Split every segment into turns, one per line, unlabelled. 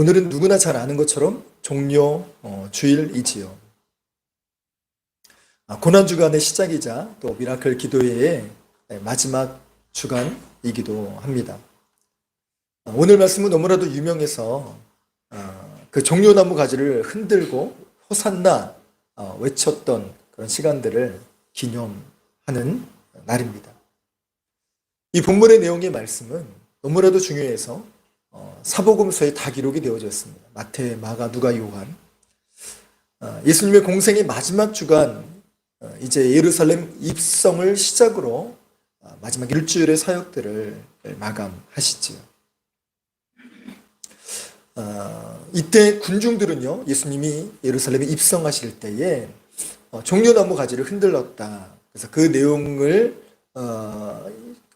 오늘은 누구나 잘 아는 것처럼 종료 주일이지요. 고난주간의 시작이자 또 미라클 기도회의 마지막 주간이기도 합니다. 오늘 말씀은 너무나도 유명해서 그 종려나무 가지를 흔들고 호산나 외쳤던 그런 시간들을 기념하는 날입니다. 이 본문의 내용의 말씀은 너무나도 중요해서 사복음서에 다 기록이 되어져 있습니다. 마태, 마가, 누가, 요한. 예수님의 공생의 마지막 주간, 이제 예루살렘 입성을 시작으로 마지막 일주일의 사역들을 마감하시지요. 이때 군중들은요, 예수님이 예루살렘에 입성하실 때에 종려나무 가지를 흔들렀다. 그래서 그 내용을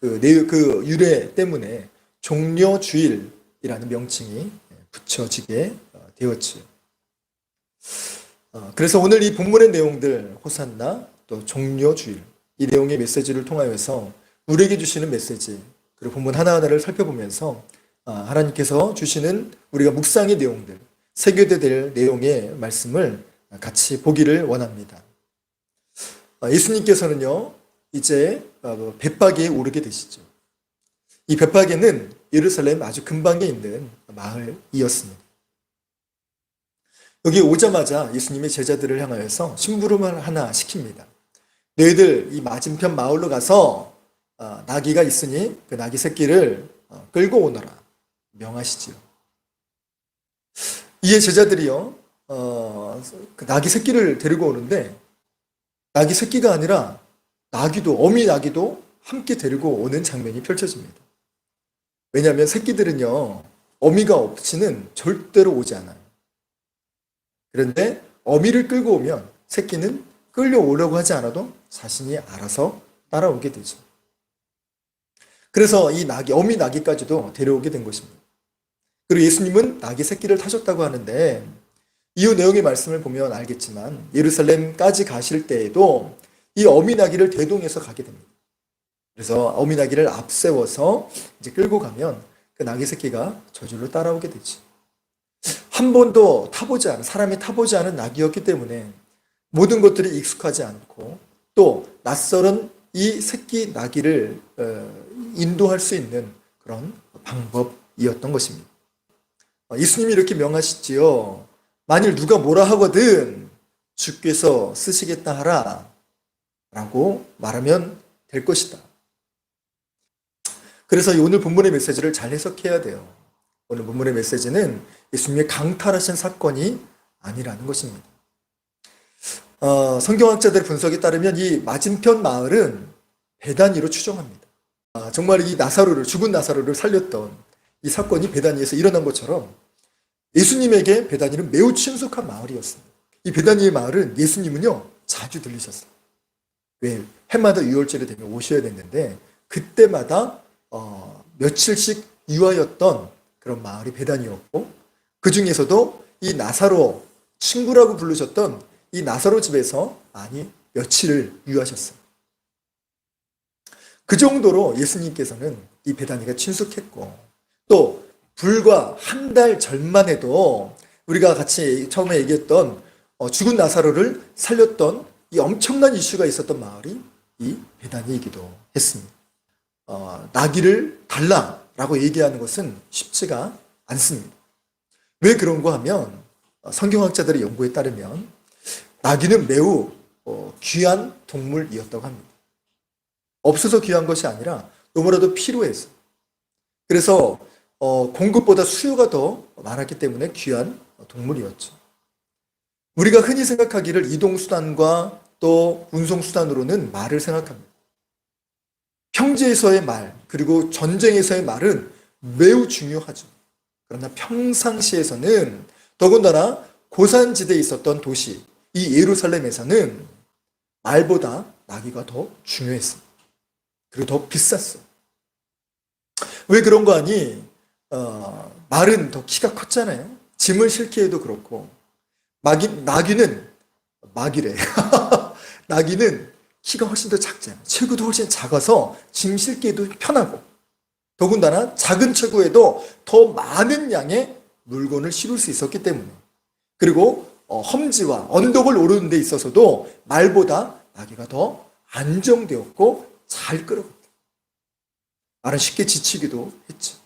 그 유래 때문에 종려주일이라는 명칭이 붙여지게 되었지요. 그래서 오늘 이 본문의 내용들, 호산나, 또 종려주일, 이 내용의 메시지를 통하여서 우리에게 주시는 메시지, 그리고 본문 하나하나를 살펴보면서 하나님께서 주시는 우리가 묵상의 내용들, 새겨야 될 내용의 말씀을 같이 보기를 원합니다. 예수님께서는요, 이제 벳파게에 오르게 되시죠. 이 벳파게는 예루살렘 아주 근방에 있는 마을이었습니다. 여기 오자마자 예수님의 제자들을 향하여서 심부름을 하나 시킵니다. 너희들 이 맞은편 마을로 가서 나귀가 있으니 그 나귀 새끼를 끌고 오너라 명하시지요. 이에 제자들이요, 그 나귀 새끼를 데리고 오는데 나귀 새끼가 아니라 나귀도, 어미 나귀도 함께 데리고 오는 장면이 펼쳐집니다. 왜냐하면 새끼들은요, 어미가 없이는 절대로 오지 않아요. 그런데 어미를 끌고 오면 새끼는 끌려오려고 하지 않아도 자신이 알아서 따라오게 되죠. 그래서 이 나귀, 어미 나귀까지도 데려오게 된 것입니다. 그리고 예수님은 나귀 새끼를 타셨다고 하는데 이후 내용의 말씀을 보면 알겠지만 예루살렘까지 가실 때에도 이 어미 나귀를 대동해서 가게 됩니다. 그래서 어미 나귀를 앞세워서 이제 끌고 가면 그 나귀 새끼가 저절로 따라오게 되지. 한 번도 타보지 않은, 사람이 타보지 않은 나귀였기 때문에 모든 것들이 익숙하지 않고 또 낯설은 이 새끼 나귀를 인도할 수 있는 그런 방법이었던 것입니다. 예수님이 이렇게 명하시지요. 만일 누가 뭐라 하거든 주께서 쓰시겠다 하라 라고 말하면 될 것이다. 그래서 오늘 본문의 메시지를 잘 해석해야 돼요. 오늘 본문의 메시지는 예수님의 강탈하신 사건이 아니라는 것입니다. 성경학자들의 분석에 따르면 이 맞은편 마을은 베다니로 추정합니다. 정말 이 나사로를, 죽은 나사로를 살렸던 이 사건이 베다니에서 일어난 것처럼 예수님에게 베다니는 매우 친숙한 마을이었습니다. 이 베다니의 마을은 예수님은요, 자주 들리셨어요. 왜? 해마다 유월절이 되면 오셔야 됐는데 그때마다 며칠씩 유하였던 그런 마을이 베다니였고 그 중에서도 이 나사로, 친구라고 부르셨던 이 나사로 집에서 며칠을 유하셨어요. 그 정도로 예수님께서는 이 베다니가 친숙했고 또 불과 한 달 전만 해도 우리가 같이 처음에 얘기했던 죽은 나사로를 살렸던 이 엄청난 이슈가 있었던 마을이 이 베다니이기도 했습니다. 나귀를 달라라고 얘기하는 것은 쉽지가 않습니다. 왜 그런가 하면 성경학자들의 연구에 따르면 나귀는 매우 귀한 동물이었다고 합니다. 없어서 귀한 것이 아니라 너무나도 필요해서. 그래서 공급보다 수요가 더 많았기 때문에 귀한 동물이었죠. 우리가 흔히 생각하기를 이동수단과 또 운송수단으로는 말을 생각합니다. 평지에서의 말, 그리고 전쟁에서의 말은 매우 중요하죠. 그러나 평상시에서는 더군다나 고산지대에 있었던 도시, 이 예루살렘에서는 말보다 나귀가 더 중요했습니다. 그리고 더 비쌌어요. 왜 그런 거 아니? 말은 더 키가 컸잖아요. 짐을 실기에도 그렇고 나귀는 키가 훨씬 더 작잖아요. 체구도 훨씬 작아서 짐 실기에도 편하고 더군다나 작은 체구에도 더 많은 양의 물건을 싣을 수 있었기 때문에, 그리고 험지와 언덕을 오르는 데 있어서도 말보다 나귀가 더 안정되었고 잘 끌어갔다. 말은 쉽게 지치기도 했죠.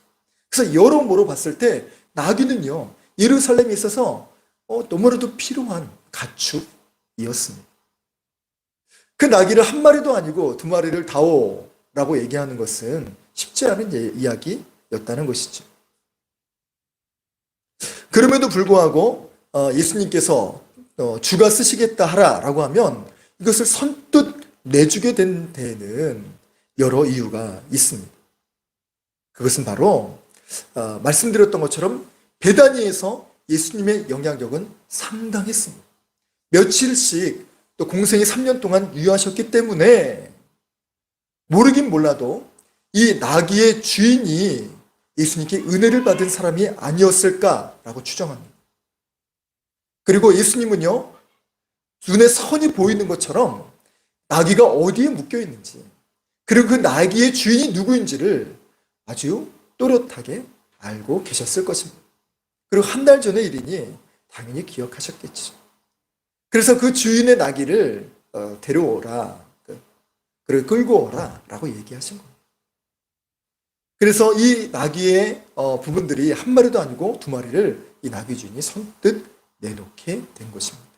그래서 여러모로 봤을 때 나귀는요, 예루살렘에 있어서 너무나도 필요한 가축이었습니다. 그 나귀를 한 마리도 아니고 두 마리를 다오라고 얘기하는 것은 쉽지 않은 이야기였다는 것이죠. 그럼에도 불구하고 예수님께서 주가 쓰시겠다 하라라고 하면 이것을 선뜻 내주게 된 데에는 여러 이유가 있습니다. 그것은 바로 말씀드렸던 것처럼 베다니에서 예수님의 영향력은 상당했습니다. 며칠씩 또 공생이 3년 동안 유하셨기 때문에 모르긴 몰라도 이 나귀의 주인이 예수님께 은혜를 받은 사람이 아니었을까라고 추정합니다. 그리고 예수님은요, 눈에 선이 보이는 것처럼 나귀가 어디에 묶여 있는지, 그리고 그 나귀의 주인이 누구인지를 아주 또렷하게 알고 계셨을 것입니다. 그리고 한 달 전의 일이니 당연히 기억하셨겠죠. 그래서 그 주인의 나귀를 데려오라, 그리고 끌고 오라 라고 얘기하신 겁니다. 그래서 이 나귀의 부분들이 한 마리도 아니고 두 마리를 이 나귀 주인이 선뜻 내놓게 된 것입니다.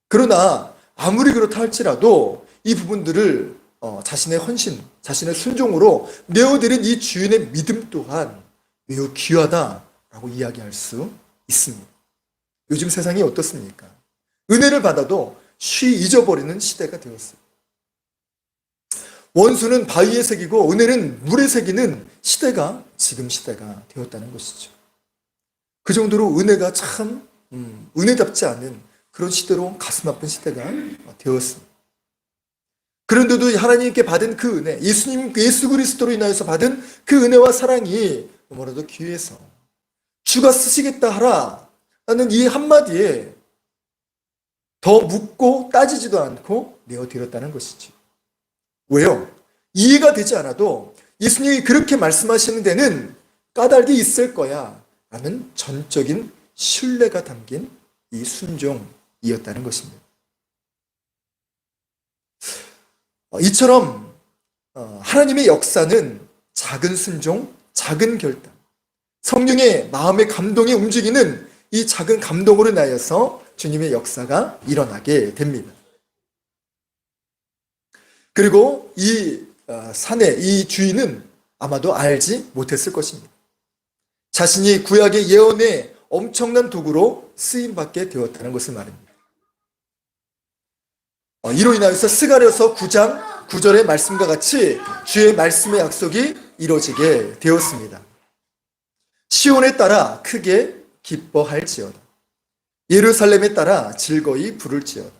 그러나 아무리 그렇다 할지라도 이 부분들을 자신의 헌신, 자신의 순종으로 내어드린 이 주인의 믿음 또한 매우 귀하다라고 이야기할 수 있습니다. 요즘 세상이 어떻습니까? 은혜를 받아도 쉬 잊어버리는 시대가 되었어요. 원수는 바위에 새기고 은혜는 물에 새기는 시대가 지금 시대가 되었다는 것이죠. 그 정도로 은혜가 참 은혜답지 않은 그런 시대로 가슴 아픈 시대가 되었습니다. 그런데도 하나님께 받은 그 은혜, 예수 그리스도로 인하여서 받은 그 은혜와 사랑이 너무나도 귀해서 주가 쓰시겠다 하라 라는 이 한마디에 더 묻고 따지지도 않고 내어드렸다는 것이지. 왜요? 이해가 되지 않아도 예수님이 그렇게 말씀하시는 데는 까닭이 있을 거야 라는 전적인 신뢰가 담긴 이 순종이었다는 것입니다. 이처럼 하나님의 역사는 작은 순종, 작은 결단, 성령의 마음의 감동이 움직이는 이 작은 감동으로 인하여서 주님의 역사가 일어나게 됩니다. 그리고 이 산의 이 주인은 아마도 알지 못했을 것입니다. 자신이 구약의 예언의 엄청난 도구로 쓰임받게 되었다는 것을 말합니다. 이로 인하여서 스가랴서 9장 9절의 말씀과 같이 주의 말씀의 약속이 이루어지게 되었습니다. 시온에 따라 크게 기뻐할지어다. 예루살렘에 따라 즐거이 부를지어다.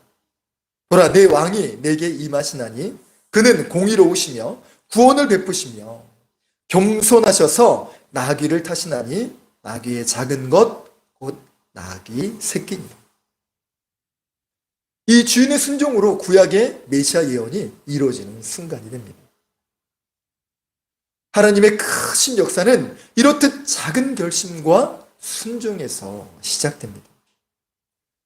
보라, 내 왕이 내게 임하시나니 그는 공의로우시며 구원을 베푸시며 겸손하셔서 나귀를 타시나니 나귀의 작은 것 곧 나귀 새끼니라. 이 주인의 순종으로 구약의 메시아 예언이 이루어지는 순간이 됩니다. 하나님의 크신 역사는 이렇듯 작은 결심과 순종에서 시작됩니다.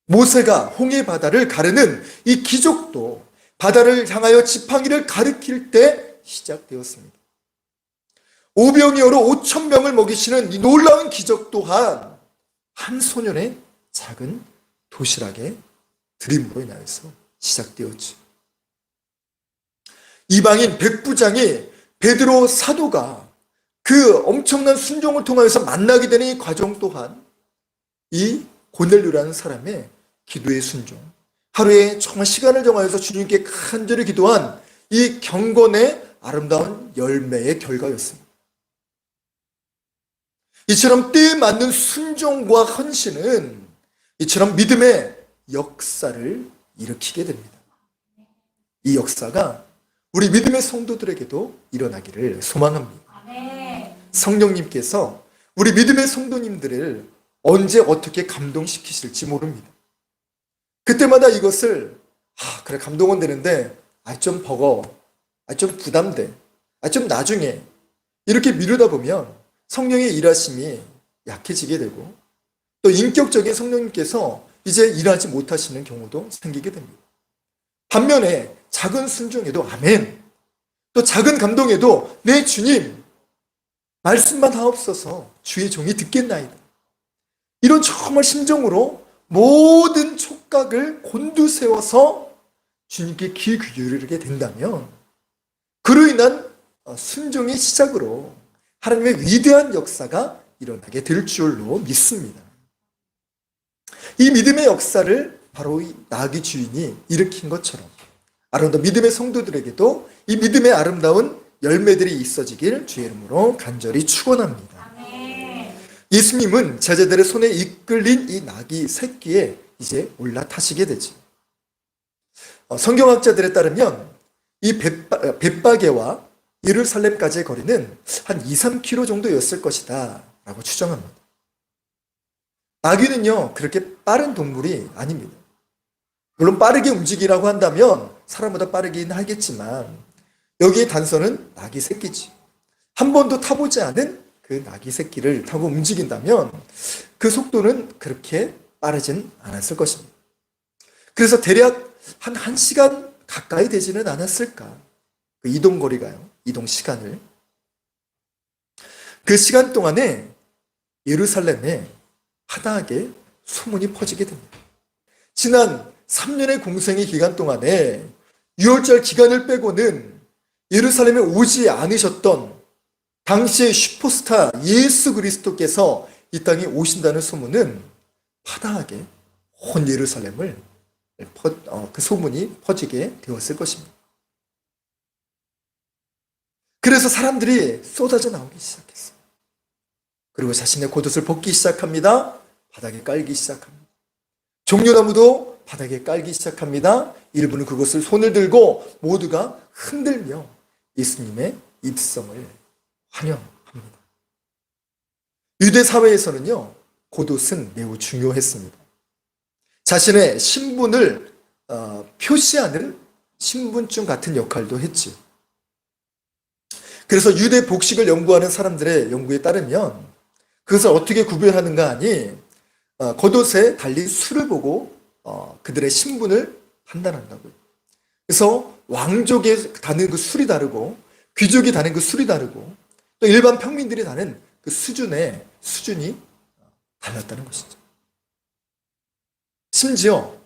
모세가 홍해 바다를 가르는 이 기적도 바다를 향하여 지팡이를 가리킬 때 시작되었습니다. 오병이어로 5,000명을 먹이시는 이 놀라운 기적 또한 한 소년의 작은 도시락의 드림으로 인하여서 시작되었죠. 이방인 백부장이 베드로 사도가 그 엄청난 순종을 통하여서 만나게 되는 이 과정 또한 이 고넬료라는 사람의 기도의 순종, 하루에 정말 시간을 정하여서 주님께 간절히 기도한 이 경건의 아름다운 열매의 결과였습니다. 이처럼 때에 맞는 순종과 헌신은 이처럼 믿음의 역사를 일으키게 됩니다. 이 역사가 우리 믿음의 성도들에게도 일어나기를 소망합니다. 성령님께서 우리 믿음의 성도님들을 언제 어떻게 감동시키실지 모릅니다. 그때마다 이것을 그래 감동은 되는데 좀 버거워, 좀 부담돼, 좀 나중에 이렇게 미루다 보면 성령의 일하심이 약해지게 되고 또 인격적인 성령님께서 이제 일하지 못하시는 경우도 생기게 됩니다. 반면에 작은 순종에도 아멘, 또 작은 감동에도 내 주님 말씀만 하옵소서 주의 종이 듣겠나이다. 이런 정말 심정으로 모든 촉각을 곤두세워서 주님께 귀 기울이게 된다면 그로 인한 순종의 시작으로 하나님의 위대한 역사가 일어나게 될 줄로 믿습니다. 이 믿음의 역사를 바로 이 나귀 주인이 일으킨 것처럼 아름다운 믿음의 성도들에게도 이 믿음의 아름다운 열매들이 있어지길 주의 이름으로 간절히 축원합니다. 예수님은 제자들의 손에 이끌린 이 나귀 새끼에 이제 올라타시게 되죠. 성경학자들에 따르면 이 벳바게와 예루살렘까지의 거리는 한 2, 3km 정도였을 것이다 라고 추정합니다. 나귀는요 그렇게 빠른 동물이 아닙니다. 물론 빠르게 움직이라고 한다면 사람보다 빠르긴 하겠지만 여기에 단서는 나귀 새끼지. 한 번도 타보지 않은 그 나귀 새끼를 타고 움직인다면 그 속도는 그렇게 빠르진 않았을 것입니다. 그래서 대략 한 1시간 가까이 되지는 않았을까. 그 이동 거리가요. 이동 시간을. 그 시간 동안에 예루살렘에 하다하게 소문이 퍼지게 됩니다. 지난 3년의 공생의 기간 동안에 6월절 기간을 빼고는 예루살렘에 오지 않으셨던 당시의 슈퍼스타 예수 그리스도께서 이 땅에 오신다는 소문은 하다하게 온 예루살렘을 그 소문이 퍼지게 되었을 것입니다. 그래서 사람들이 쏟아져 나오기 시작했어요. 그리고 자신의 겉옷을 벗기 시작합니다. 바닥에 깔기 시작합니다. 종려나무도 바닥에 깔기 시작합니다. 일부는 그것을 손을 들고 모두가 흔들며 예수님의 입성을 환영합니다. 유대 사회에서는요, 겉옷은 매우 중요했습니다. 자신의 신분을 표시하는 신분증 같은 역할도 했지. 그래서 유대 복식을 연구하는 사람들의 연구에 따르면 그것을 어떻게 구별하는가 하니 겉옷에 달린 수를 보고 그들의 신분을 판단한다고요. 그래서 왕족에 다는 그 술이 다르고 귀족이 다는 그 술이 다르고 또 일반 평민들이 다는 그 수준이 달랐다는 것이죠. 심지어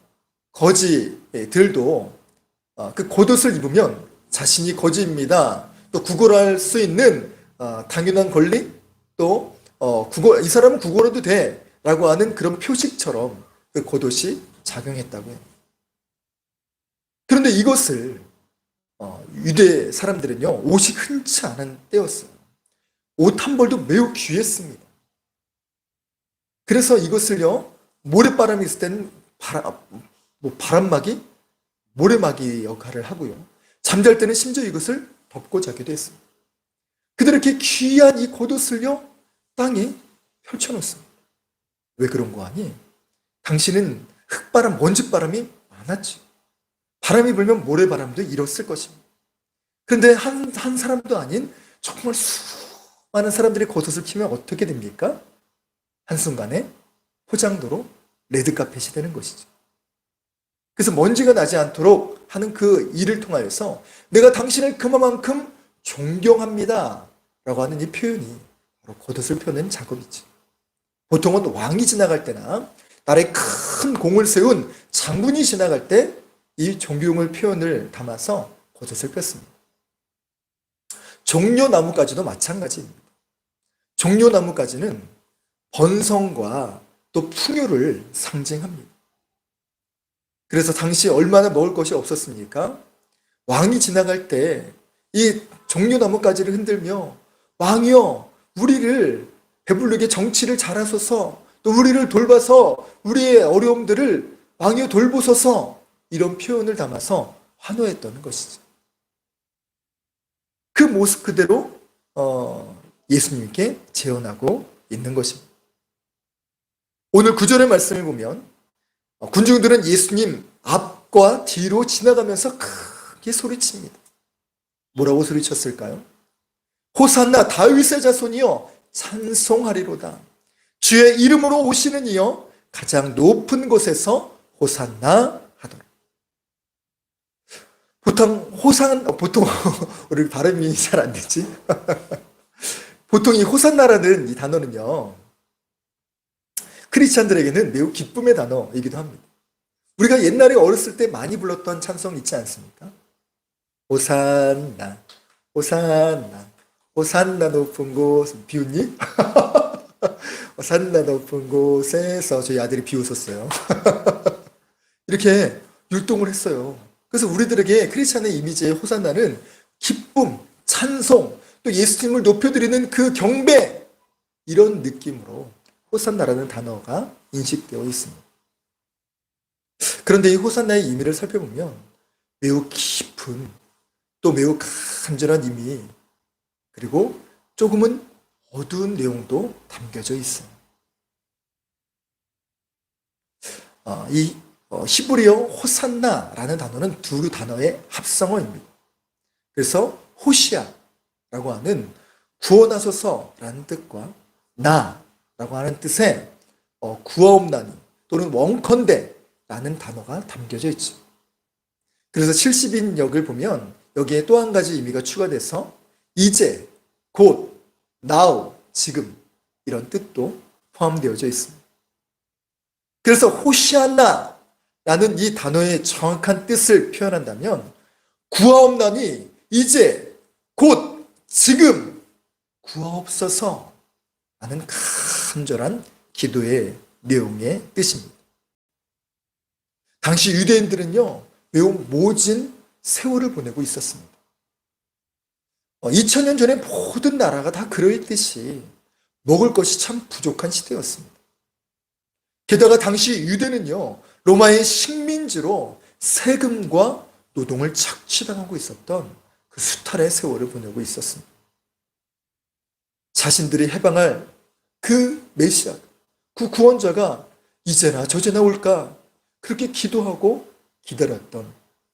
거지들도 그 겉옷을 입으면 자신이 거지입니다. 또 구걸할 수 있는 당연한 권리, 또 이 사람은 구걸해도 돼 라고 하는 그런 표식처럼 그 겉옷이 작용했다고 해요. 그런데 이것을 유대 사람들은요, 옷이 흔치 않은 때였어요. 옷 한 벌도 매우 귀했습니다. 그래서 이것을요, 모래바람이 있을 때는 바람막이, 모래막이 역할을 하고요. 잠잘 때는 심지어 이것을 덮고 자기도 했습니다. 그들은 이렇게 귀한 이 겉옷을요, 땅에 펼쳐놓습니다. 왜 그런 거 아니? 당신은 흙바람, 먼지바람이 많았지. 바람이 불면 모래바람도 일었을 것입니다. 그런데 한 사람도 아닌 정말 수많은 사람들이 겉옷을 피면 어떻게 됩니까? 한순간에 포장도로 레드카펫이 되는 것이죠. 그래서 먼지가 나지 않도록 하는 그 일을 통하여서 내가 당신을 그만큼 존경합니다 라고 하는 이 표현이 바로 겉옷을 펴는 작업이지. 보통은 왕이 지나갈 때나 나라에 큰 공을 세운 장군이 지나갈 때 이 존경의 표현을 담아서 겉옷을 폈습니다. 종려나무까지도 마찬가지입니다. 종려나무까지는 번성과 또 풍요를 상징합니다. 그래서 당시 얼마나 먹을 것이 없었습니까? 왕이 지나갈 때 이 종려나무가지를 흔들며 왕이여 우리를 배부르게 정치를 잘하소서, 또 우리를 돌봐서 우리의 어려움들을 왕이여 돌보소서, 이런 표현을 담아서 환호했던 것이죠. 그 모습 그대로 예수님께 재현하고 있는 것입니다. 오늘 9절의 말씀을 보면 군중들은 예수님 앞과 뒤로 지나가면서 크게 소리칩니다. 뭐라고 소리쳤을까요? 호산나 다윗의 자손이여 찬송하리로다. 주의 이름으로 오시는 이여 가장 높은 곳에서 호산나 하더라. 보통 우리 발음이 잘 안 되지. 보통 이 호산나라는 이 단어는요, 크리스찬들에게는 매우 기쁨의 단어이기도 합니다. 우리가 옛날에 어렸을 때 많이 불렀던 찬송 있지 않습니까? 호산나, 호산나, 호산나 높은 곳, 비웃니? 호산나 높은 곳에서 저희 아들이 비웃었어요. 이렇게 율동을 했어요. 그래서 우리들에게 크리스찬의 이미지의 호산나는 기쁨, 찬송, 또 예수님을 높여드리는 그 경배, 이런 느낌으로 호산나라는 단어가 인식되어 있습니다. 그런데 이 호산나의 의미를 살펴보면 매우 깊은, 또 매우 간절한 의미, 그리고 조금은 어두운 내용도 담겨져 있습니다. 이 히브리어 호산나라는 단어는 두 단어의 합성어입니다. 그래서 호시아라고 하는 구원하소서라는 뜻과 나라고 하는 뜻의 구하옵나니 또는 원컨대라는 단어가 담겨져 있죠. 그래서 70인역을 보면 여기에 또 한 가지 의미가 추가돼서 이제, 곧, now, 지금 이런 뜻도 포함되어져 있습니다. 그래서 호시아나라는 이 단어의 정확한 뜻을 표현한다면 구하옵나니 이제, 곧, 지금 구하옵소서 라는 간절한 기도의 내용의 뜻입니다. 당시 유대인들은요, 매우 모진 세월을 보내고 있었습니다. 2000년 전에 모든 나라가 다 그러했듯이 먹을 것이 참 부족한 시대였습니다. 게다가 당시 유대는요, 로마의 식민지로 세금과 노동을 착취당하고 있었던 그 수탈의 세월을 보내고 있었습니다. 자신들이 해방할 그 메시아, 그 구원자가 이제나 저제나 올까 그렇게 기도하고 기다렸던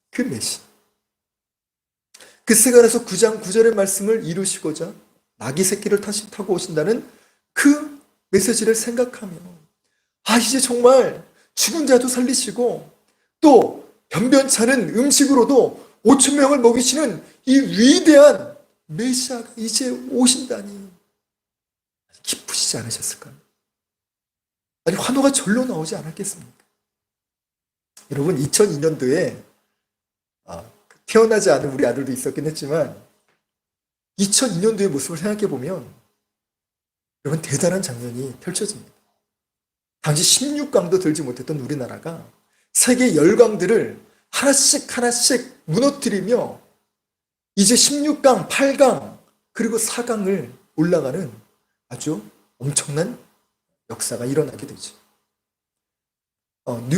그 메시아. 그 세간에서 9장 9절의 말씀을 이루시고자 나귀 새끼를 타고 오신다는 그 메시지를 생각하며 이제 정말 죽은 자도 살리시고 또 변변찮은 음식으로도 5천 명을 먹이시는 이 위대한 메시아가 이제 오신다니 기쁘시지 않으셨을까요? 아니 환호가 절로 나오지 않았겠습니까? 여러분 2002년도에 태어나지 않은 우리 아들도 있었긴 했지만 2002년도의 모습을 생각해 보면 여러분 대단한 장면이 펼쳐집니다. 당시 16강도 들지 못했던 우리나라가 세계 열강들을 하나씩 하나씩 무너뜨리며 이제 16강, 8강 그리고 4강을 올라가는 아주 엄청난 역사가 일어나게 되죠.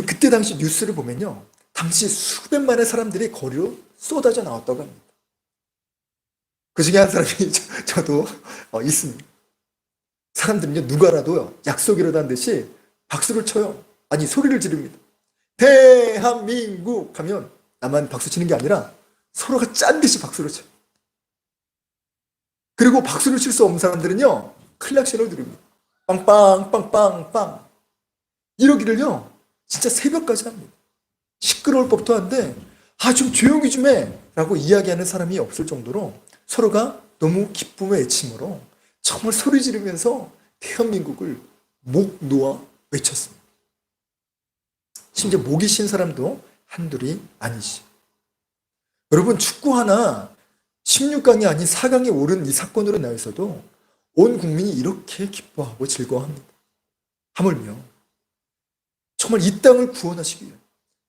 그때 당시 뉴스를 보면요, 당시 수백만의 사람들이 거리로 쏟아져 나왔다고 합니다. 그 중에 한 사람이 저도 있습니다. 사람들은요, 누가라도 약속이라는 듯이 박수를 쳐요. 아니 소리를 지릅니다. 대한민국 하면 나만 박수 치는 게 아니라 서로가 짠 듯이 박수를 쳐요. 그리고 박수를 칠 수 없는 사람들은요, 클락션을 누릅니다. 빵빵 빵빵 빵 이러기를요 진짜 새벽까지 합니다. 시끄러울 법도 한데 좀 조용히 좀 해 라고 이야기하는 사람이 없을 정도로 서로가 너무 기쁨의 애침으로 정말 소리 지르면서 대한민국을 목 놓아 외쳤습니다. 심지어 목이 쉰 사람도 한둘이 아니지. 여러분 축구 하나 16강이 아닌 4강에 오른 이 사건으로 인해서도 온 국민이 이렇게 기뻐하고 즐거워합니다. 하물며 정말 이 땅을 구원하시기 위해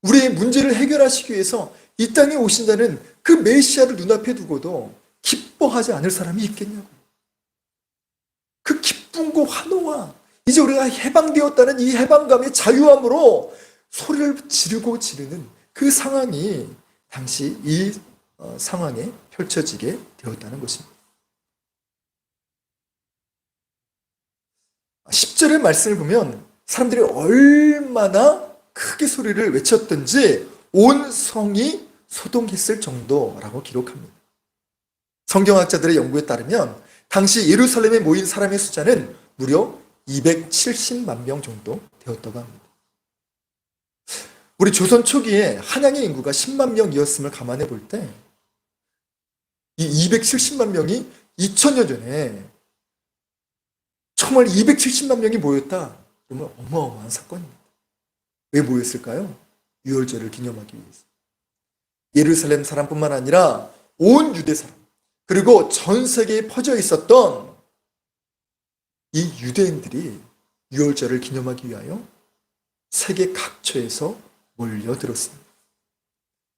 우리의 문제를 해결하시기 위해서 이 땅에 오신다는 그 메시아를 눈앞에 두고도 기뻐하지 않을 사람이 있겠냐고요. 그 기쁨과 환호와 이제 우리가 해방되었다는 이 해방감의 자유함으로 소리를 지르는 그 상황이 당시 이 상황에 펼쳐지게 되었다는 것입니다. 10절의 말씀을 보면 사람들이 얼마나 크게 소리를 외쳤던지 온 성이 소동했을 정도라고 기록합니다. 성경학자들의 연구에 따르면 당시 예루살렘에 모인 사람의 숫자는 무려 270만 명 정도 되었다고 합니다. 우리 조선 초기에 한양의 인구가 10만 명이었음을 감안해 볼 때 이 270만 명이 2000년 전에 정말 270만 명이 모였다. 정말 어마어마한 사건입니다. 왜 모였을까요? 유월절을 기념하기 위해서. 예루살렘 사람뿐만 아니라 온 유대 사람, 그리고 전 세계에 퍼져 있었던 이 유대인들이 유월절을 기념하기 위하여 세계 각처에서 몰려들었습니다.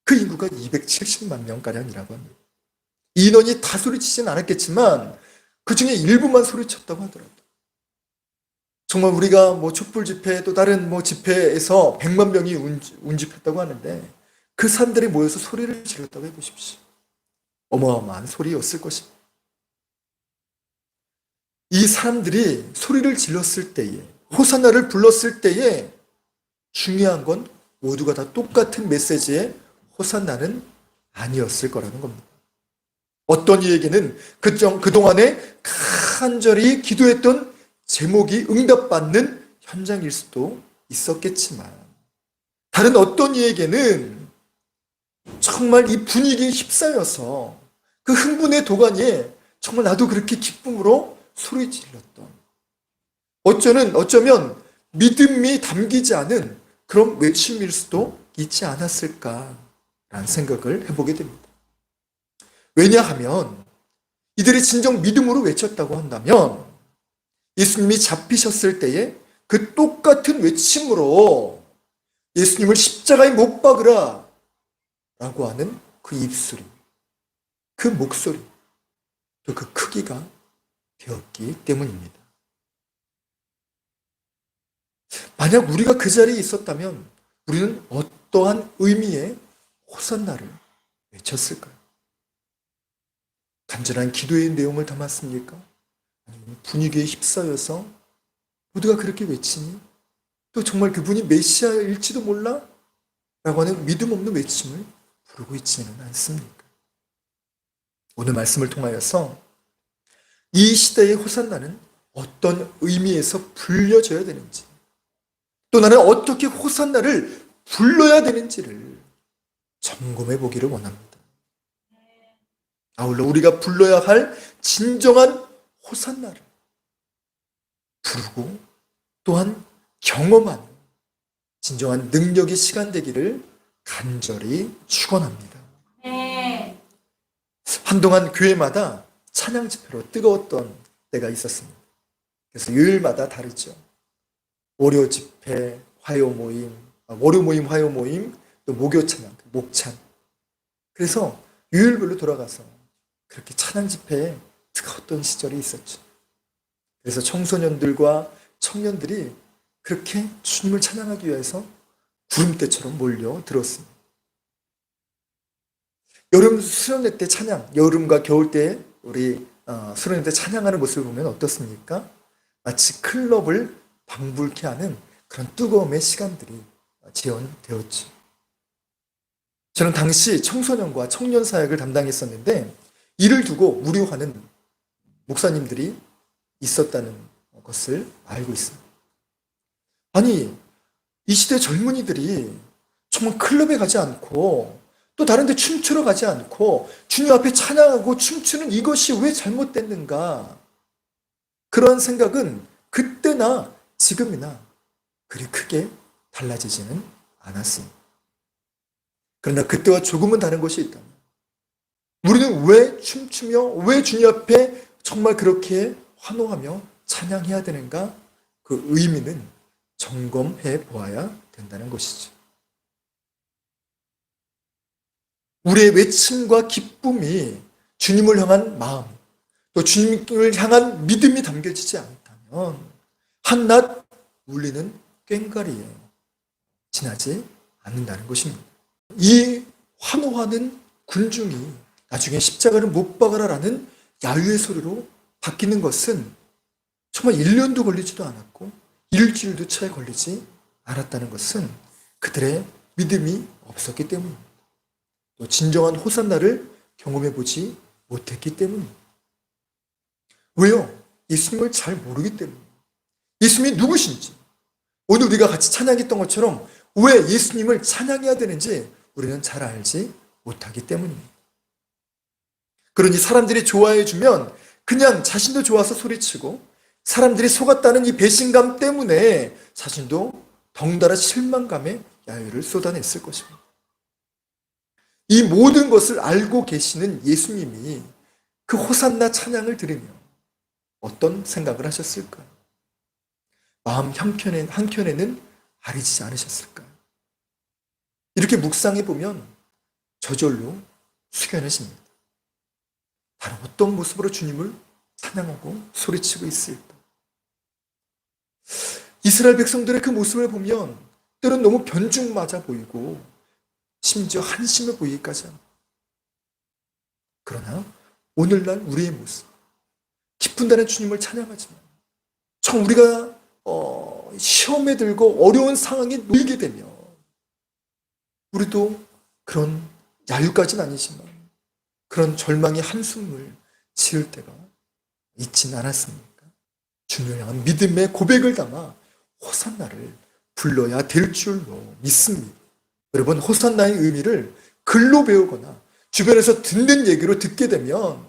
그 인구가 270만 명가량이라고 합니다. 인원이 다 소리치진 않았겠지만 그 중에 일부만 소리쳤다고 하더라고요. 정말 우리가 뭐 촛불 집회 또 다른 뭐 집회에서 100만 명이 운집했다고 하는데 그 사람들이 모여서 소리를 질렀다고 해보십시오. 어마어마한 소리였을 것입니다. 이 사람들이 소리를 질렀을 때에, 호산나를 불렀을 때에 중요한 건 모두가 다 똑같은 메시지의 호산나는 아니었을 거라는 겁니다. 어떤 이에게는 그동안에 간절히 기도했던 제목이 응답받는 현장일 수도 있었겠지만, 다른 어떤 이에게는 정말 이 분위기에 휩싸여서 그 흥분의 도가니에 정말 나도 그렇게 기쁨으로 소리 질렀던, 어쩌면 믿음이 담기지 않은 그런 외침일 수도 있지 않았을까라는 생각을 해보게 됩니다. 왜냐하면 이들이 진정 믿음으로 외쳤다고 한다면 예수님이 잡히셨을 때에 그 똑같은 외침으로 예수님을 십자가에 못 박으라 라고 하는 그 입소리, 그 목소리, 또 그 크기가 되었기 때문입니다. 만약 우리가 그 자리에 있었다면 우리는 어떠한 의미의 호산나를 외쳤을까요? 간절한 기도의 내용을 담았습니까? 아니면 분위기에 휩싸여서 모두가 그렇게 외치니 또 정말 그분이 메시아일지도 몰라? 라고 하는 믿음 없는 외침을 부르고 있지는 않습니까? 오늘 말씀을 통하여서 이 시대의 호산나는 어떤 의미에서 불려져야 되는지, 또 나는 어떻게 호산나를 불러야 되는지를 점검해 보기를 원합니다. 아울러 우리가 불러야 할 진정한 호산나를 부르고 또한 경험하는 진정한 능력의 시간 되기를 간절히 축원합니다. 한동안 교회마다 찬양 집회로 뜨거웠던 때가 있었습니다. 그래서 요일마다 다르죠. 월요 집회, 화요 모임, 월요 모임, 화요 모임, 또 목요 찬양, 목찬. 그래서 요일별로 돌아가서 그렇게 찬양 집회에 뜨거웠던 시절이 있었죠. 그래서 청소년들과 청년들이 그렇게 주님을 찬양하기 위해서 구름대처럼 몰려들었습니다. 여름 수련회 때 찬양, 여름과 겨울 때 우리 수련회 때 찬양하는 모습을 보면 어떻습니까? 마치 클럽을 방불케 하는 그런 뜨거움의 시간들이 지연되었죠. 저는 당시 청소년과 청년 사역을 담당했었는데 이를 두고 무료하는 목사님들이 있었다는 것을 알고 있습니다. 아니, 이 시대 젊은이들이 정말 클럽에 가지 않고 또 다른 데 춤추러 가지 않고 주님 앞에 찬양하고 춤추는 이것이 왜 잘못됐는가? 그런 생각은 그때나 지금이나 그리 크게 달라지지는 않았습니다. 그러나 그때와 조금은 다른 것이 있다면 우리는 왜 춤추며 왜 주님 앞에 정말 그렇게 환호하며 찬양해야 되는가? 그 의미는 점검해 보아야 된다는 것이죠. 우리의 외침과 기쁨이 주님을 향한 마음, 또 주님을 향한 믿음이 담겨지지 않다면 한낱 울리는 꽹과리에 지나지 않는다는 것입니다. 이 환호하는 군중이 나중에 십자가를 못 박아라라는 야유의 소리로 바뀌는 것은 정말 1년도 걸리지도 않았고 일주일도 차에 걸리지 않았다는 것은 그들의 믿음이 없었기 때문입니다. 또 진정한 호산나를 경험해 보지 못했기 때문입니다. 왜요? 예수님을 잘 모르기 때문입니다. 예수님이 누구신지, 오늘 우리가 같이 찬양했던 것처럼 왜 예수님을 찬양해야 되는지 우리는 잘 알지 못하기 때문입니다. 그러니 사람들이 좋아해주면 그냥 자신도 좋아서 소리치고, 사람들이 속았다는 이 배신감 때문에 자신도 덩달아 실망감에 야유를 쏟아냈을 것입니다. 이 모든 것을 알고 계시는 예수님이 그 호산나 찬양을 들으며 어떤 생각을 하셨을까요? 마음 한켠에는 아리지 않으셨을까요? 이렇게 묵상해 보면 저절로 숙연해집니다. 다른 어떤 모습으로 주님을 찬양하고 소리치고 있을까? 이스라엘 백성들의 그 모습을 보면 때론 너무 변죽맞아 보이고 심지어 한심해 보이기까지 합니다. 그러나 오늘날 우리의 모습, 깊은 데는 주님을 찬양하지만 참 우리가 시험에 들고 어려운 상황에 놓이게 되면 우리도 그런 야유까지는 아니지만 그런 절망의 한숨을 지을 때가 있진 않았습니까? 주님을 향한 믿음의 고백을 담아 호산나를 불러야 될 줄로 믿습니다. 여러분, 호산나의 의미를 글로 배우거나 주변에서 듣는 얘기로 듣게 되면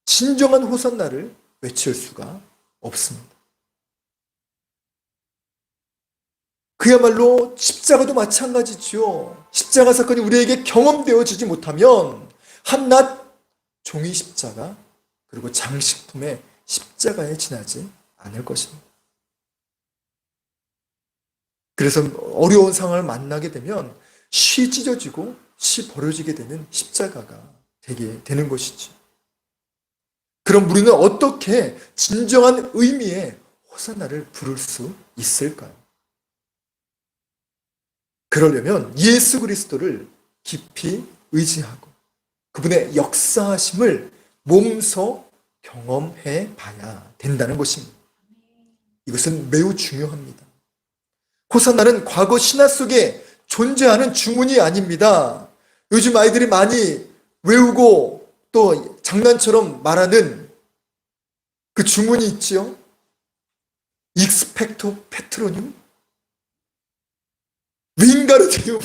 진정한 호산나를 외칠 수가 없습니다. 그야말로 십자가도 마찬가지죠. 십자가 사건이 우리에게 경험되어지지 못하면 한낱 종이 십자가 그리고 장식품의 십자가에 지나지 않을 것입니다. 그래서 어려운 상황을 만나게 되면 쉬 찢어지고 쉬 버려지게 되는 십자가가 되게 되는 것이죠. 그럼 우리는 어떻게 진정한 의미의 호산나를 부를 수 있을까요? 그러려면 예수 그리스도를 깊이 의지하고 그분의 역사하심을 몸소 경험해 봐야 된다는 것입니다. 이것은 매우 중요합니다. 호산나는 과거 신화 속에 존재하는 주문이 아닙니다. 요즘 아이들이 많이 외우고 또 장난처럼 말하는 그 주문이 있지요. 익스펙토 페트로늄, 윙가르디움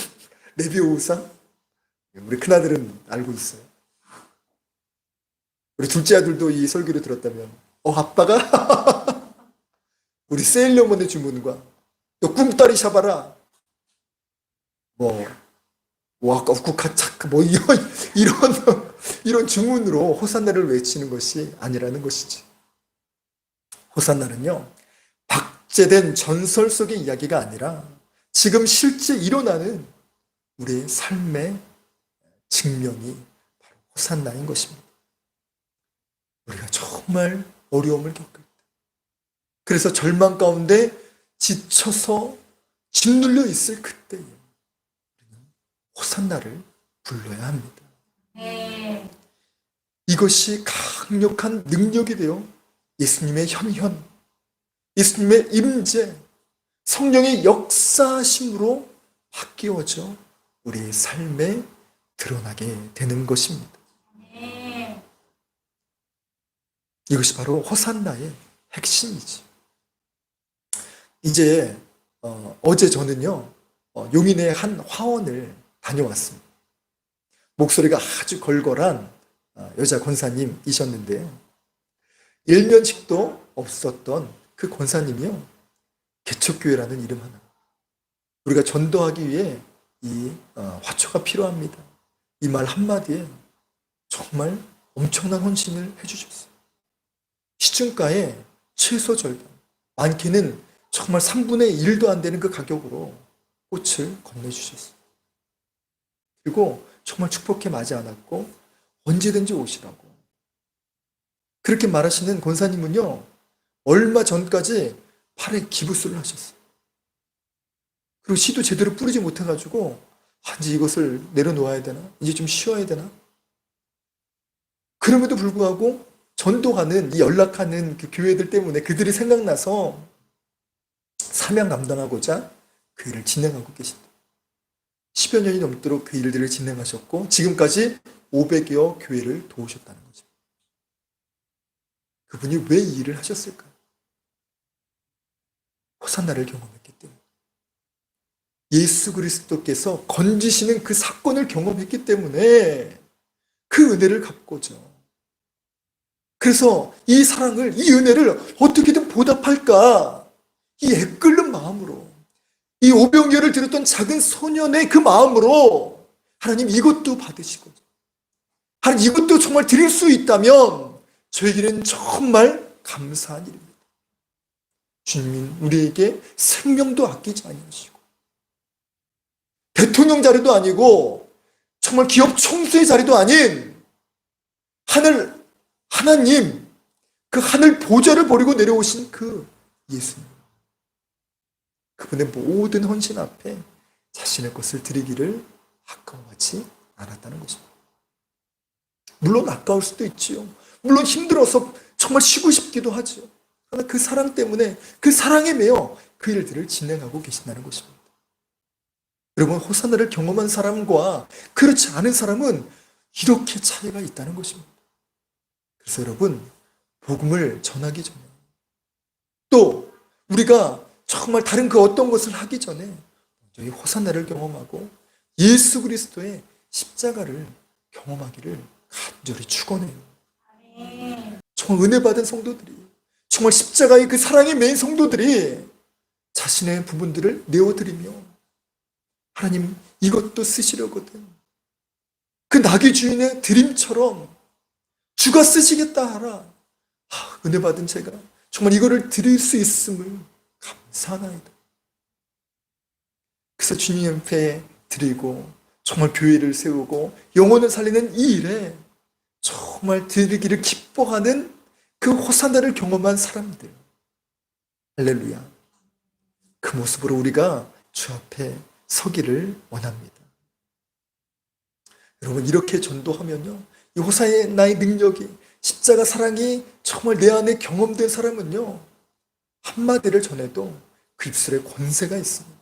레비오사. 우리 큰아들은 알고 있어요. 우리 둘째 아들도 이 설교를 들었다면 아빠가 우리 세일러문의 주문과 또 꿈따리 샤바라 와꾸카차크 이런 주문으로 호산나를 외치는 것이 아니라는 것이지. 호산나는요, 박제된 전설 속의 이야기가 아니라 지금 실제 일어나는 우리의 삶의 증명이 바로 호산나인 것입니다. 우리가 정말 어려움을 겪을 때, 그래서 절망 가운데 지쳐서 짓눌려 있을 그때에 우리는 호산나를 불러야 합니다. 이것이 강력한 능력이 되어 예수님의 현현, 예수님의 임재, 성령의 역사심으로 바뀌어져 우리의 삶에 드러나게 되는 것입니다. 이것이 바로 호산나의 핵심이지. 이제 어제 저는요 용인의 한 화원을 다녀왔습니다. 목소리가 아주 걸걸한 여자 권사님이셨는데요, 일면식도 없었던 그 권사님이요, 개척교회라는 이름 하나, 우리가 전도하기 위해 이 화초가 필요합니다, 이 말 한마디에 정말 엄청난 헌신을 해주셨어요. 시중가의 최소 절반, 많게는 정말 3분의 1도 안 되는 그 가격으로 꽃을 건네주셨어요. 그리고 정말 축복해 맞이 않았고 언제든지 오시라고 그렇게 말하시는 권사님은요, 얼마 전까지 팔에 기부술을 하셨어요. 그리고 씨도 제대로 뿌리지 못해가지고 이제 이것을 내려놓아야 되나? 이제 좀 쉬어야 되나? 그럼에도 불구하고 전도하는, 이 연락하는 그 교회들 때문에 그들이 생각나서 사명 감당하고자 그 일을 진행하고 계십니다. 10여 년이 넘도록 그 일들을 진행하셨고 지금까지 500여 교회를 도우셨다는 거죠. 그분이 왜 이 일을 하셨을까요? 호산나를 경험했기 때문에, 예수 그리스도께서 건지시는 그 사건을 경험했기 때문에 그 은혜를 갚고자, 그래서 이 사랑을, 이 은혜를 어떻게든 보답할까, 이 애끓는 마음으로, 이 오병이어를 들었던 작은 소년의 그 마음으로 하나님 이것도 받으시고, 하나님 이것도 정말 드릴 수 있다면 저에게는 정말 감사한 일입니다. 주님은 우리에게 생명도 아끼지 아니하시고, 대통령 자리도 아니고 정말 기업 총수의 자리도 아닌 하나님, 그 하늘 보좌를 버리고 내려오신 그 예수님, 그분의 모든 헌신 앞에 자신의 것을 드리기를 아까워하지 않았다는 것입니다. 물론 아까울 수도 있지요. 물론 힘들어서 정말 쉬고 싶기도 하죠. 그러나 그 사랑 때문에, 그 사랑에 매여 그 일들을 진행하고 계신다는 것입니다. 여러분, 호산나를 경험한 사람과 그렇지 않은 사람은 이렇게 차이가 있다는 것입니다. 그래서 여러분, 복음을 전하기 전에, 또 우리가 정말 다른 그 어떤 것을 하기 전에 먼저 이 호산나를 경험하고 예수 그리스도의 십자가를 경험하기를 간절히 축원해요. 정말 은혜 받은 성도들이, 정말 십자가의 그 사랑에 매인 성도들이 자신의 부분들을 내어드리며, 하나님 이것도 쓰시려거든, 그 나귀 주인의 드림처럼 주가 쓰시겠다 하라. 은혜 받은 제가 정말 이거를 드릴 수 있음을 감사하나이다. 그래서 주님 앞에 드리고 정말 교회를 세우고 영혼을 살리는 이 일에 정말 드리기를 기뻐하는 그 호산나를 경험한 사람들, 할렐루야, 그 모습으로 우리가 주 앞에 서기를 원합니다. 여러분, 이렇게 전도하면요, 이 호산나의 능력이, 십자가 사랑이 정말 내 안에 경험된 사람은요, 한마디를 전해도 그 입술에 권세가 있습니다.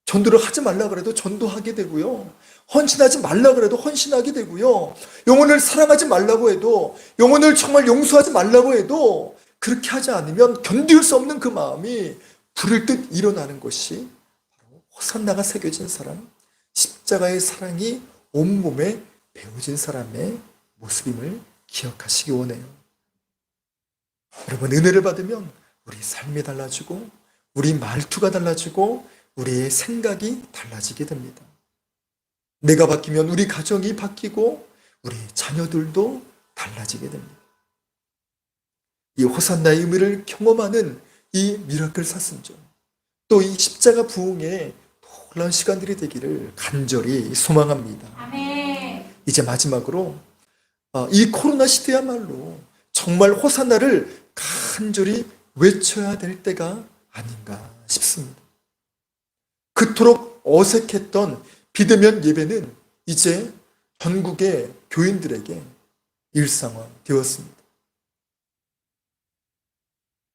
전도를 하지 말라 그래도 전도하게 되고요, 헌신하지 말라 그래도 헌신하게 되고요, 영혼을 사랑하지 말라고 해도, 영혼을 정말 용서하지 말라고 해도 그렇게 하지 않으면 견딜 수 없는 그 마음이 불을 듯 일어나는 것이 바로 호산나가 새겨진 사람, 십자가의 사랑이 온몸에 배어진 사람의 모습임을 기억하시기 원해요. 여러분, 은혜를 받으면 우리 삶이 달라지고, 우리 말투가 달라지고, 우리의 생각이 달라지게 됩니다. 내가 바뀌면 우리 가정이 바뀌고, 우리 자녀들도 달라지게 됩니다. 이 호산나의 의미를 경험하는 이 미라클 사순절, 또 이 십자가 부흥의 놀라운 시간들이 되기를 간절히 소망합니다. 아멘. 이제 마지막으로 이 코로나 시대야말로 정말 호산나를 간절히 외쳐야 될 때가 아닌가 싶습니다. 그토록 어색했던 비대면 예배는 이제 전국의 교인들에게 일상화되었습니다.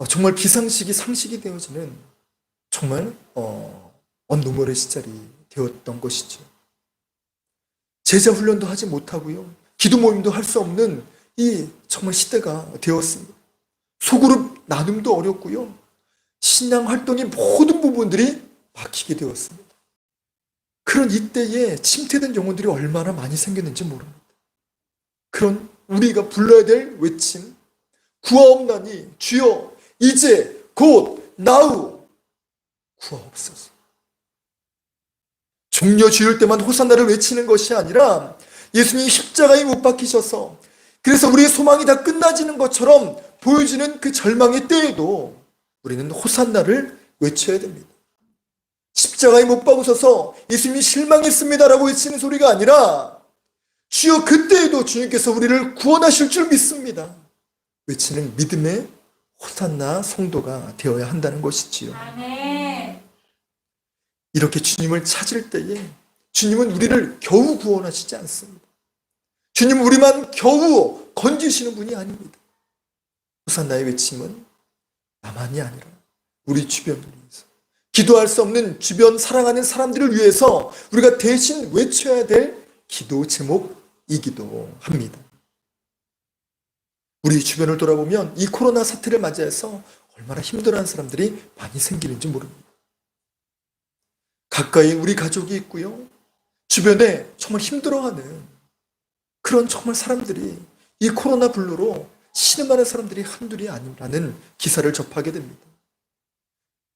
정말 비상식이 상식이 되어지는 정말 언노멀의 시절이 되었던 것이죠. 제자 훈련도 하지 못하고요, 기도 모임도 할 수 없는 이 정말 시대가 되었습니다. 소그룹 나눔도 어렵고요, 신앙 활동의 모든 부분들이 막히게 되었습니다. 그런 이때에 침체된 영혼들이 얼마나 많이 생겼는지 모릅니다. 그런 우리가 불러야 될 외침, 구하옵나니 주여 이제 곧 나우 구하옵소서. 종려 주일 때만 호산나를 외치는 것이 아니라 예수님이 십자가에 못 박히셔서, 그래서 우리의 소망이 다 끝나지는 것처럼 보여지는 그 절망의 때에도 우리는 호산나를 외쳐야 됩니다. 십자가에 못 박으셔서 예수님이 실망했습니다라고 외치는 소리가 아니라 주여 그때에도 주님께서 우리를 구원하실 줄 믿습니다 외치는 믿음의 호산나 성도가 되어야 한다는 것이지요. 아멘. 이렇게 주님을 찾을 때에 주님은 우리를 겨우 구원하시지 않습니다. 주님은 우리만 겨우 건지시는 분이 아닙니다. 호산나의 외침은 나만이 아니라 우리 주변을 위해서, 기도할 수 없는 주변 사랑하는 사람들을 위해서 우리가 대신 외쳐야 될 기도 제목이기도 합니다. 우리 주변을 돌아보면 이 코로나 사태를 맞이해서 얼마나 힘들어하는 사람들이 많이 생기는지 모릅니다. 가까이 우리 가족이 있고요. 주변에 정말 힘들어하는 그런 정말 사람들이 이 코로나 블루로 신음하는 사람들이 한둘이 아니라는 기사를 접하게 됩니다.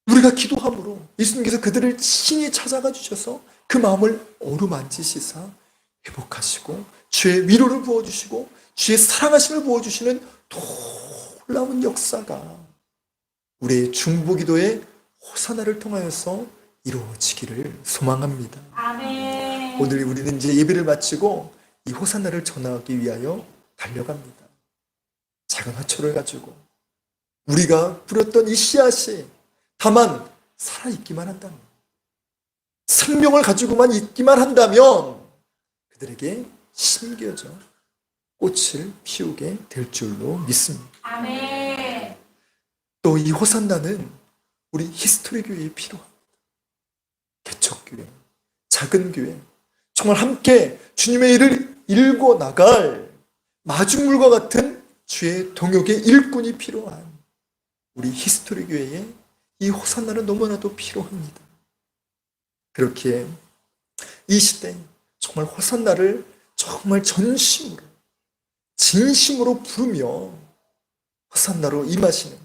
우리가 기도함으로 예수님께서 그들을 친히 찾아가 주셔서 그 마음을 어루만지시사 회복하시고 주의 위로를 부어주시고 주의 사랑하심을 부어주시는 놀라운 역사가 우리의 중보기도의 호사나를 통하여서 이루어지기를 소망합니다.
아멘.
오늘 우리는 이제 예배를 마치고 이 호사나를 전하기 위하여 달려갑니다. 작은 화초를 가지고 우리가 뿌렸던 이 씨앗이 다만 살아있기만 한다면, 생명을 가지고만 있기만 한다면 그들에게 심겨져 꽃을 피우게 될 줄로 믿습니다.
아멘.
또 이 호산나는 우리 히스토리 교회에 필요합니다. 개척교회, 작은 교회, 정말 함께 주님의 일을 일궈 나갈 마중물과 같은 주의 동역의 일꾼이 필요한 우리 히스토리 교회에 이 호산나는 너무나도 필요합니다. 그렇게 이 시대에 정말 호산나를 정말 전심으로 진심으로 부르며 호산나로 임하시는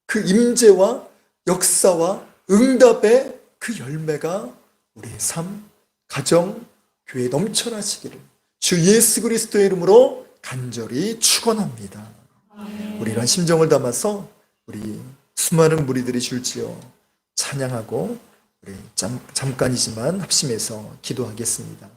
그 임재와 역사와 응답의 그 열매가 우리의 삶, 가정, 교회에 넘쳐나시기를 주 예수 그리스도의 이름으로 간절히 축원합니다. 우리 이런 심정을 담아서 우리 수많은 무리들이 줄지어 찬양하고 우리 잠깐이지만 합심해서 기도하겠습니다.